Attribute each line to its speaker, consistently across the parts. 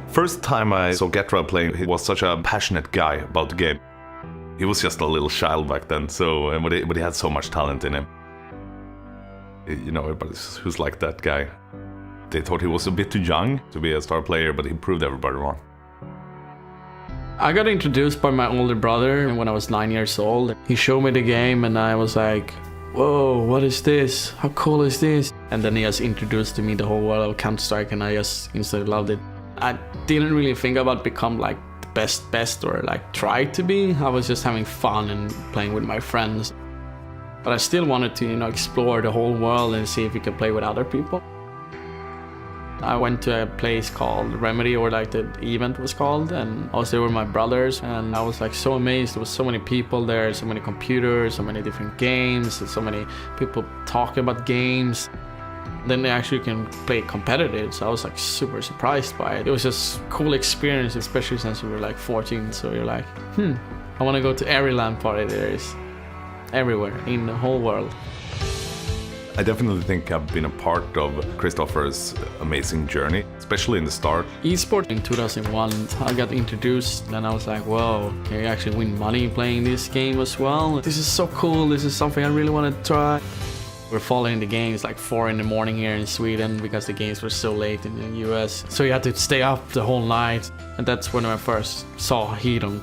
Speaker 1: First time I saw GeT playing, he was such a passionate guy about the game. He was just a little child back then, but he had so much talent in him. You know, everybody who's like that guy. They thought he was a bit too young to be a star player, but he proved everybody wrong.
Speaker 2: I got introduced by my older brother when I was 9 years old. He showed me the game and I was like, whoa, what is this? How cool is this? And then he just introduced to me the whole world of Counter-Strike and I just instantly loved it. I didn't really think about become like the best or like try to be. I was just having fun and playing with my friends. But I still wanted to, explore the whole world and see if we could play with other people. I went to a place called Remedy, or like the event was called, and I was there with my brothers and I was like so amazed. There was so many people there, so many computers, so many different games, so many people talking about games. Then they actually can play competitive, so I was like super surprised by it. It was just a cool experience, especially since we were like 14, so you're like, I want to go to every LAN party there is, everywhere, in the whole world.
Speaker 1: I definitely think I've been a part of Christopher's amazing journey, especially in the start.
Speaker 2: Esport in 2001, I got introduced and I was like, whoa, can you actually win money playing this game as well? This is so cool, this is something I really want to try. We're following the games like 4 in the morning here in Sweden because the games were so late in the US. So you had to stay up the whole night, and that's when I first saw Hedon.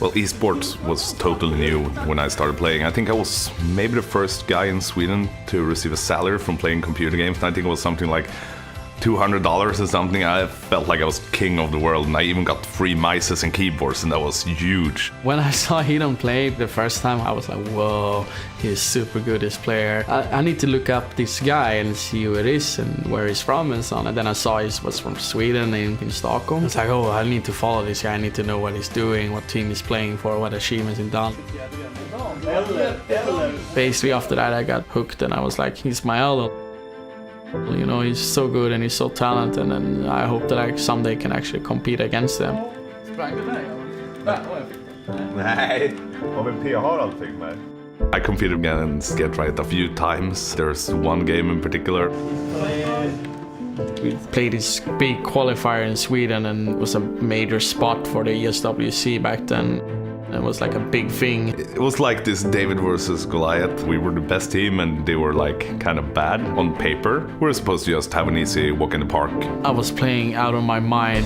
Speaker 1: Well, esports was totally new when I started playing. I think I was maybe the first guy in Sweden to receive a salary from playing computer games. And I think it was something like $200 or something. I felt like I was king of the world, and I even got free mices and keyboards, and that was huge.
Speaker 2: When I saw Hedon play the first time, I was like, whoa, he's super good, this player. I need to look up this guy and see who it is and where he's from and so on. And then I saw he was from Sweden in Stockholm. It's like, oh, I need to follow this guy. I need to know what he's doing, what team he's playing for, what achievements he's done. Basically after that I got hooked and I was like, he's my idol. He's so good and he's so talented, and I hope that I someday can actually compete against them.
Speaker 1: I competed against GeT a few times. There's one game in particular.
Speaker 2: We played this big qualifier in Sweden and it was a major spot for the ESWC back then. It was like a big thing.
Speaker 1: It was like this David versus Goliath. We were the best team and they were like kind of bad on paper. We were supposed to just have an easy walk in the park.
Speaker 2: I was playing out of my mind.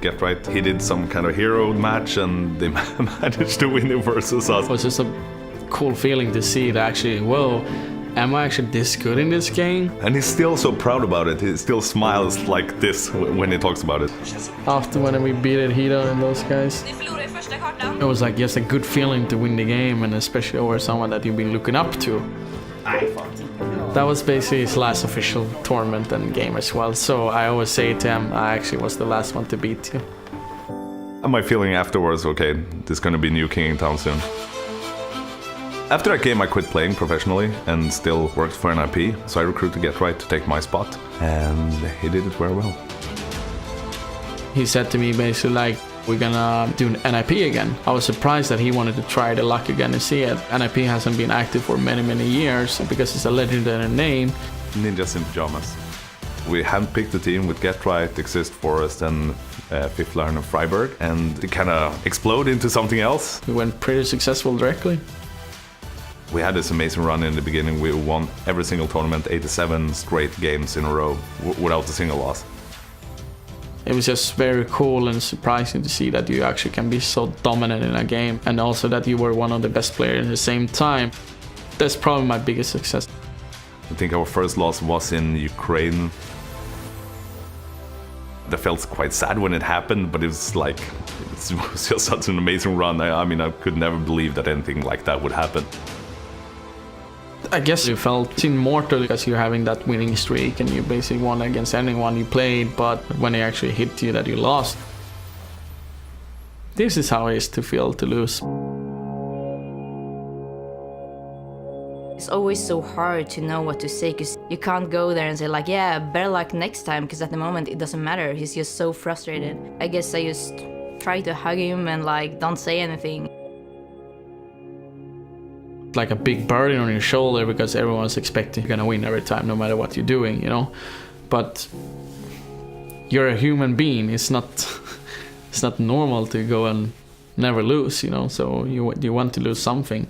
Speaker 1: GeT, he did some kind of hero match and they managed to win it versus us.
Speaker 2: It was just a cool feeling to see it actually, whoa, am I actually this good in this game?
Speaker 1: And he's still so proud about it. He still smiles like this when he talks about it.
Speaker 2: After when we beat Hedon and those guys, it was like just a good feeling to win the game, and especially over someone that you've been looking up to. That was basically his last official tournament and game as well, so I always say to him, I actually was the last one to beat you.
Speaker 1: And my feeling afterwards, okay, there's gonna be new king in town soon. After that game I quit playing professionally and still worked for NIP, so I recruited GeT to take my spot, and he did it very well.
Speaker 2: He said to me basically like, we're gonna do an NIP again. I was surprised that he wanted to try the luck again and see it. NIP hasn't been active for many years because it's a legendary name.
Speaker 1: Ninjas in Pyjamas. We handpicked the team with GeT, Exist Forest and Fifth Line of Freiburg, and it kind of exploded into something else.
Speaker 2: We went pretty successful directly.
Speaker 1: We had this amazing run in the beginning. We won every single tournament, 87 straight games in a row without a single loss.
Speaker 2: It was just very cool and surprising to see that you actually can be so dominant in a game, and also that you were one of the best players at the same time. That's probably my biggest success.
Speaker 1: I think our first loss was in Ukraine. That felt quite sad when it happened, but it was just such an amazing run. I mean, I could never believe that anything like that would happen.
Speaker 2: I guess you felt immortal because you're having that winning streak and you basically won against anyone you played, but when they actually hit you that you lost. This is how it is to feel to lose.
Speaker 3: It's always so hard to know what to say because you can't go there and say like, yeah, better luck next time, because at the moment it doesn't matter. He's just so frustrated. I guess I just try to hug him and like don't say anything.
Speaker 2: Like a big burden on your shoulder because everyone's expecting you're gonna win every time, no matter what you're doing, but you're a human being. It's not normal to go and never lose, you know, so you want to lose something.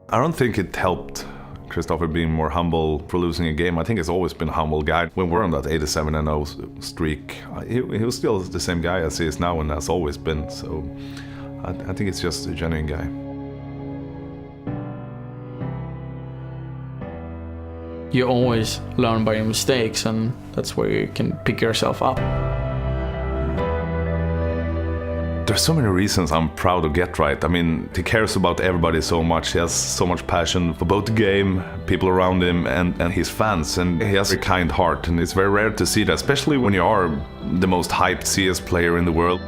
Speaker 1: I don't think it helped Christopher being more humble for losing a game. I think he's always been a humble guy. When we're on that 87-0 streak, he was still the same guy as he is now and has always been, so I think it's just a genuine guy.
Speaker 2: You always learn by your mistakes, and that's where you can pick yourself up.
Speaker 1: There's so many reasons I'm proud of GeT. I mean, he cares about everybody so much. He has so much passion for both the game, people around him, and his fans. And he has a kind heart, and it's very rare to see that, especially when you are the most hyped CS player in the world.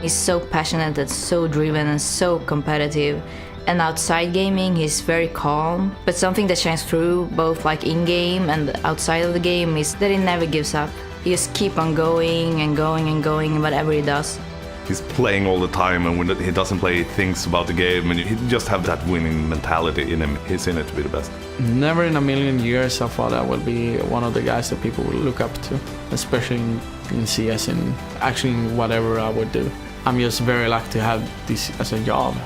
Speaker 3: He's so passionate and so driven and so competitive. And outside gaming, he's very calm. But something that shines through, both like in-game and outside of the game, is that he never gives up. He just keep on going and going and going, whatever he does.
Speaker 1: He's playing all the time, and when he doesn't play, he thinks about the game, and he just have that winning mentality in him. He's in it to be the best.
Speaker 2: Never in a million years I thought I would be one of the guys that people would look up to, especially in CS and actually in whatever I would do. I'm just very lucky to have this as a job.